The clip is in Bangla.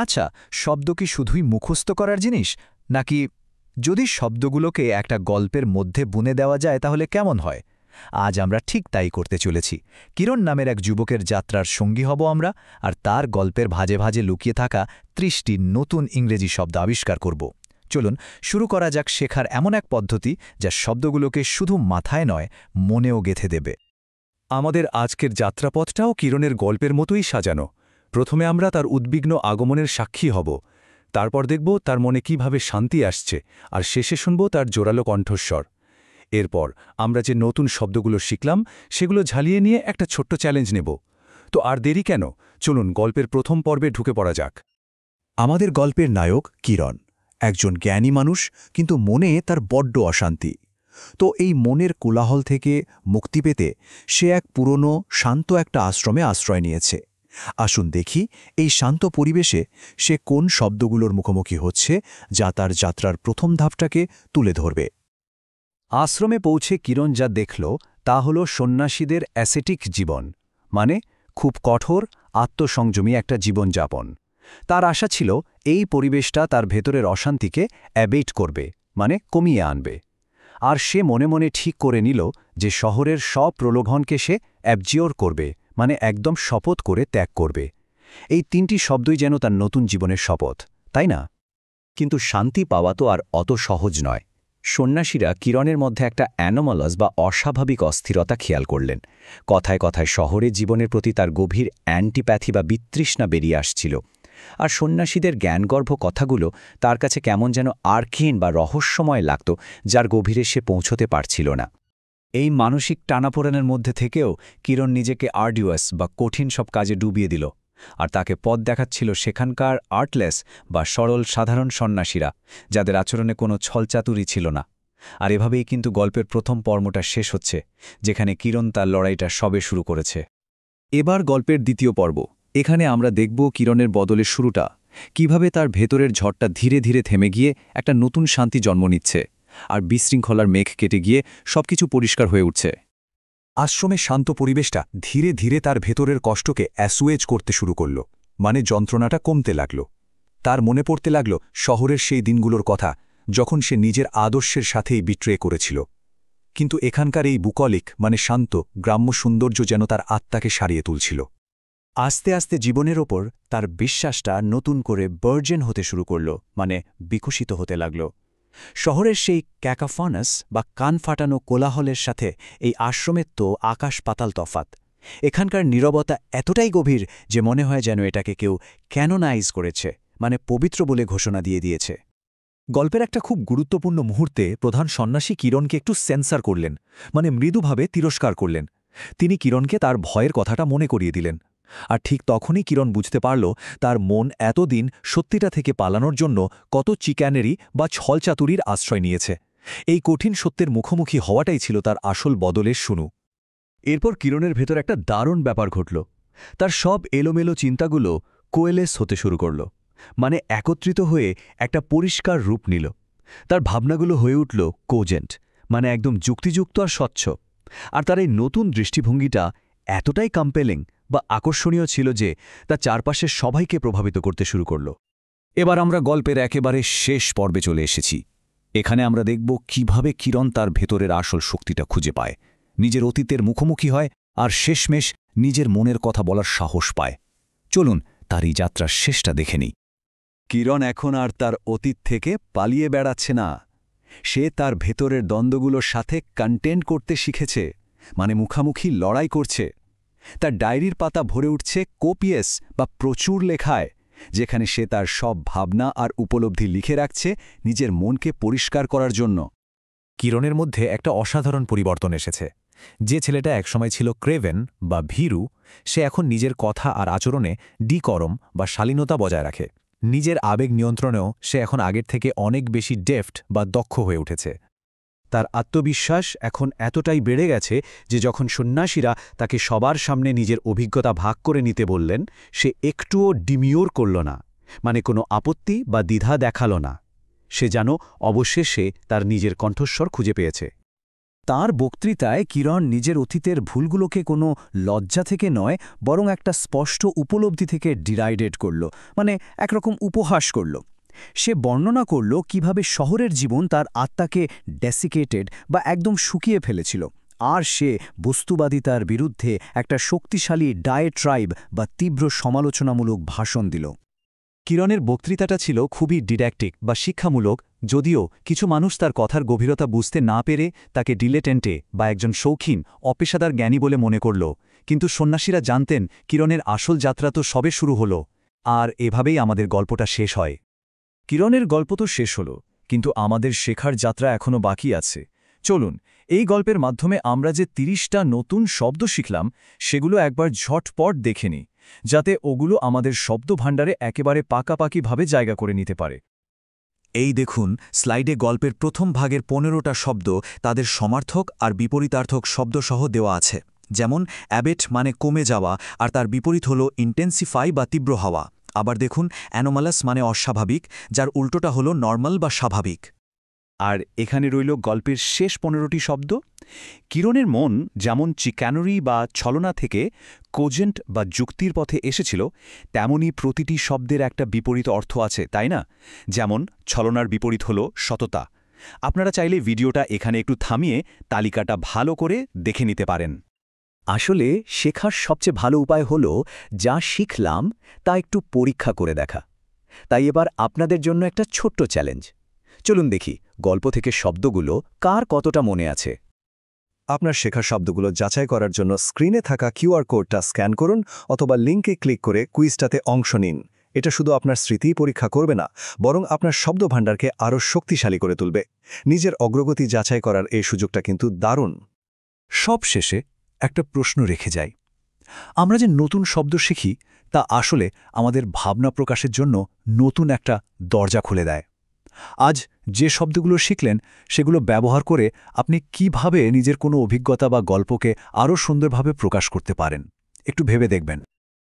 আচ্ছা, শব্দ কি শুধুই মুখস্থ করার জিনিস, নাকি যদি শব্দগুলোকে একটা গল্পের মধ্যে বুনে দেওয়া যায় তাহলে কেমন হয়? আজ আমরা ঠিক তাই করতে চলেছি। কিরণ নামের এক যুবকের যাত্রার সঙ্গী হব আমরা, আর তার গল্পের ভাজে ভাজে লুকিয়ে থাকা ৩০টি নতুন ইংরেজি শব্দ আবিষ্কার করব। চলুন শুরু করা যাক শেখার এমন এক পদ্ধতি যা শব্দগুলোকে শুধু মাথায় নয়, মনেও গেঁথে দেবে। আমাদের আজকের যাত্রাপথটাও কিরণের গল্পের মতোই সাজানো। প্রথমে আমরা তার উদ্বিগ্ন আগমনের সাক্ষী হব, তারপর দেখব তার মনে কিভাবে শান্তি আসছে, আর শেষে শুনব তার জোরালো কণ্ঠস্বর। এরপর আমরা যে নতুন শব্দগুলো শিখলাম সেগুলো ঝালিয়ে নিয়ে একটা ছোট্ট চ্যালেঞ্জ নেব। তো আর দেরি কেন, চলুন গল্পের প্রথম পর্বে ঢুকে পড়া যাক। আমাদের গল্পের নায়ক কিরণ একজন জ্ঞানী মানুষ, কিন্তু মনে তার বড্ড অশান্তি। তো এই মনের কোলাহল থেকে মুক্তি পেতে সে এক পুরনো শান্ত একটা আশ্রমে আশ্রয় নিয়েছে। আসুন দেখি এই শান্ত পরিবেশে সে কোন শব্দগুলোর মুখোমুখি হচ্ছে, যা তার যাত্রার প্রথম ধাপটাকে তুলে ধরবে। আশ্রমে পৌঁছে কিরণ যা দেখল তা হল সন্ন্যাসীদের অ্যাসেটিক জীবন, মানে খুব কঠোর আত্মসংযমী একটা জীবনযাপন। তার আশা ছিল এই পরিবেশটা তার ভেতরের অশান্তিকে অ্যাবেট করবে, মানে কমিয়ে আনবে। আর সে মনে মনে ঠিক করে নিল যে শহরের সব প্রলোভনকে সে অ্যাবজিওর করবে, মানে একদম শপথ করে ত্যাগ করবে। এই ৩টি শব্দই যেন তার নতুন জীবনের শপথ, তাই না? কিন্তু শান্তি পাওয়া তো আর অত সহজ নয়। সন্ন্যাসীরা কিরণের মধ্যে একটা অ্যানোমালাস বা অস্বাভাবিক অস্থিরতা খেয়াল করলেন। কথায় কথায় শহরের জীবনের প্রতি তার গভীর অ্যান্টিপ্যাথি বা বিতৃষ্ণা বেরিয়ে আসছিল। আর সন্ন্যাসীদের জ্ঞানগর্ভ কথাগুলো তার কাছে কেমন যেন আর্কিন বা রহস্যময় লাগত, যার গভীরে সে পৌঁছতে পারছিল না। এই মানসিক টানাপোড়েনের মধ্যে থেকেও কিরণ নিজেকে আর্ডিউয়াস বা কঠিন সব কাজে ডুবিয়ে দিল। আর তাকে পথ দেখাচ্ছিল সেখানকার আর্টলেস বা সরল সাধারণ সন্ন্যাসীরা, যাদের আচরণে কোনো ছলচাতুরি ছিল না। আর এভাবেই কিন্তু গল্পের প্রথম পর্বটা শেষ হচ্ছে, যেখানে কিরণ তার লড়াইটা সবে শুরু করেছে। এবার গল্পের দ্বিতীয় পর্ব। এখানে আমরা দেখব কিরণের বদলের শুরুটা, কিভাবে তার ভেতরের ঝড়টা ধীরে ধীরে থেমে গিয়ে একটা নতুন শান্তি জন্ম নিচ্ছে, আর বিশৃঙ্খলার মেঘ কেটে গিয়ে সবকিছু পরিষ্কার হয়ে উঠছে। আশ্রমের শান্ত পরিবেশটা ধীরে ধীরে তার ভেতরের কষ্টকে অ্যাসুয়েজ করতে শুরু করল, মানে যন্ত্রণাটা কমতে লাগল। তার মনে পড়তে লাগল শহরের সেই দিনগুলোর কথা, যখন সে নিজের আদর্শের সাথেই বিট্রে করেছিল। কিন্তু এখানকার এই বুকলিক, মানে শান্ত গ্রাম্য সৌন্দর্য যেন তার আত্মাকে সারিয়ে তুলছিল। আস্তে আস্তে জীবনের ওপর তার বিশ্বাসটা নতুন করে বার্জেন হতে শুরু করল, মানে বিকশিত হতে লাগল। শহরের সেই ক্যাকাফানাস বা কান ফাটানো কোলাহলের সাথে এই আশ্রমের তো আকাশ পাতাল তফাত। এখানকার নীরবতা এতটাই গভীর যে মনে হয় যেন এটাকে কেউ ক্যানোনাইজ করেছে, মানে পবিত্র বলে ঘোষণা দিয়ে দিয়েছে। গল্পের একটা খুব গুরুত্বপূর্ণ মুহূর্তে প্রধান সন্ন্যাসী কিরণকে একটু সেন্সার করলেন, মানে মৃদুভাবে তিরস্কার করলেন। তিনি কিরণকে তার ভয়ের কথাটা মনে করিয়ে দিলেন। আর ঠিক তখনই কিরণ বুঝতে পারল তার মন এতদিন সত্যিটা থেকে পালানোর জন্য কত চিক্যানেরি বা ছলচাতুরির আশ্রয় নিয়েছে। এই কঠিন সত্যের মুখোমুখি হওয়াটাই ছিল তার আসল বদলের শুরু। এরপর কিরণের ভেতর একটা দারুণ ব্যাপার ঘটল। তার সব এলোমেলো চিন্তাগুলো কোয়েলেস হতে শুরু করল, মানে একত্রিত হয়ে একটা পরিষ্কার রূপ নিল। তার ভাবনাগুলো হয়ে উঠল কোজেন্ট, মানে একদম যুক্তিযুক্ত আর স্বচ্ছ। আর তার এই নতুন দৃষ্টিভঙ্গিটা এতটাই কম্পেলিং বা আকর্ষণীয় ছিল যে তা চারপাশের সবাইকে প্রভাবিত করতে শুরু করল। এবার আমরা গল্পের একেবারে শেষ পর্বে চলে এসেছি। এখানে আমরা দেখব কিভাবে কিরণ তার ভেতরের আসল শক্তিটা খুঁজে পায়, নিজের অতীতের মুখোমুখি হয়, আর শেষমেশ নিজের মনের কথা বলার সাহস পায়। চলুন তার এই যাত্রার শেষটা দেখে নিই। কিরণ এখন আর তার অতীত থেকে পালিয়ে বেড়াচ্ছে না। সে তার ভেতরের দ্বন্দ্বগুলোর সাথে কন্টেন্ট করতে শিখেছে, মানে মুখামুখি লড়াই করছে। তার ডায়েরির পাতা ভরে উঠছে কোপিয়াস বা প্রচুর লেখায়, যেখানে সে তার সব ভাবনা আর উপলব্ধি লিখে রাখছে নিজের মনকে পরিষ্কার করার জন্য। কিরণের মধ্যে একটা অসাধারণ পরিবর্তন এসেছে। যে ছেলেটা একসময় ছিল ক্রেভেন বা ভীরু, সে এখন নিজের কথা আর আচরণে ডিকরম বা শালীনতা বজায় রাখে। নিজের আবেগ নিয়ন্ত্রণেও সে এখন আগের থেকে অনেক বেশি ডেফট বা দক্ষ হয়ে উঠেছে। তার আত্মবিশ্বাস এখন এতটাই বেড়ে গেছে যে যখন সন্ন্যাসীরা তাকে সবার সামনে নিজের অভিজ্ঞতা ভাগ করে নিতে বললেন, সে একটুও ডিমিওর করল না, মানে কোনো আপত্তি বা দ্বিধা দেখাল না। সে যেন অবশেষে তার নিজের কণ্ঠস্বর খুঁজে পেয়েছে। তার বক্তৃতায় কিরণ নিজের অতীতের ভুলগুলোকে কোনো লজ্জা থেকে নয় বরং একটা স্পষ্ট উপলব্ধি থেকে ডিরাইডেড করল, মানে একরকম উপহাস করল। সে বর্ণনা করল কিভাবে শহরের জীবন তার আত্মাকে ডেসিকেটেড বা একদম শুকিয়ে ফেলেছিল, আর সে বস্তুবাদিতার বিরুদ্ধে একটা শক্তিশালী ডায়েট্রাইব বা তীব্র সমালোচনামূলক ভাষণ দিল। কিরণের বক্তৃতাটা ছিল খুবই ডিডাক্টিক বা শিক্ষামূলক, যদিও কিছু মানুষ তার কথার গভীরতা বুঝতে না পেরে তাকে ডিলেটেন্টে বা একজন শৌখিন অপেশাদার জ্ঞানী বলে মনে করল। কিন্তু সন্ন্যাসীরা জানতেন কিরণের আসল যাত্রা তো সবে শুরু হল, আর এভাবেই আমাদের গল্পটা শেষ হয়। কিরণের গল্প তো শেষ হল, কিন্তু আমাদের শেখার যাত্রা এখনও বাকি আছে। চলুন, এই গল্পের মাধ্যমে আমরা যে ৩০টা নতুন শব্দ শিখলাম সেগুলো একবার ঝটপট দেখে নিই, যাতে ওগুলো আমাদের শব্দভাণ্ডারে একেবারে পাকাপাকিভাবে জায়গা করে নিতে পারে। এই দেখুন, স্লাইডে গল্পের প্রথম ভাগের ১৫টা শব্দ তাদের সমার্থক আর বিপরীতার্থক শব্দসহ দেওয়া আছে। যেমন অ্যাবেট মানে কমে যাওয়া, আর তার বিপরীত হল ইন্টেন্সিফাই বা তীব্র হওয়া। আবার দেখুন, অ্যানোমালাস মানে অস্বাভাবিক, যার উল্টোটা হল নর্মাল বা স্বাভাবিক। আর এখানে রইল গল্পের শেষ ১৫টি শব্দ। কিরণের মন যেমন চিক্যানরি বা ছলনা থেকে কোজেন্ট বা যুক্তির পথে এসেছিল, তেমনি প্রতিটি শব্দের একটা বিপরীত অর্থ আছে, তাই না? যেমন ছলনার বিপরীত হল সততা। আপনারা চাইলে ভিডিওটা এখানে একটু থামিয়ে তালিকাটা ভালো করে দেখে নিতে পারেন। আসলে শেখার সবচেয়ে ভালো উপায় হল যা শিখলাম তা একটু পরীক্ষা করে দেখা। তাই এবার আপনাদের জন্য একটা ছোট্ট চ্যালেঞ্জ। চলুন দেখি গল্প থেকে শব্দগুলো কার কতটা মনে আছে। আপনার শেখা শব্দগুলো যাচাই করার জন্য স্ক্রিনে থাকা কিউআর কোডটা স্ক্যান করুন অথবা লিঙ্কে ক্লিক করে কুইজটাতে অংশ নিন। এটা শুধু আপনার স্মৃতিই পরীক্ষা করবে না, বরং আপনার শব্দভাণ্ডারকে আরও শক্তিশালী করে তুলবে। নিজের অগ্রগতি যাচাই করার এই সুযোগটা কিন্তু দারুণ। সব শেষে একটা প্রশ্ন রেখে যাই। আমরা যে নতুন শব্দ শিখি তা আসলে আমাদের ভাবনা প্রকাশের জন্য নতুন একটা দরজা খুলে দেয়। আজ যে শব্দগুলো শিখলেন সেগুলো ব্যবহার করে আপনি কিভাবে নিজের কোনো অভিজ্ঞতা বা গল্পকে আরও সুন্দরভাবে প্রকাশ করতে পারেন, একটু ভেবে দেখবেন।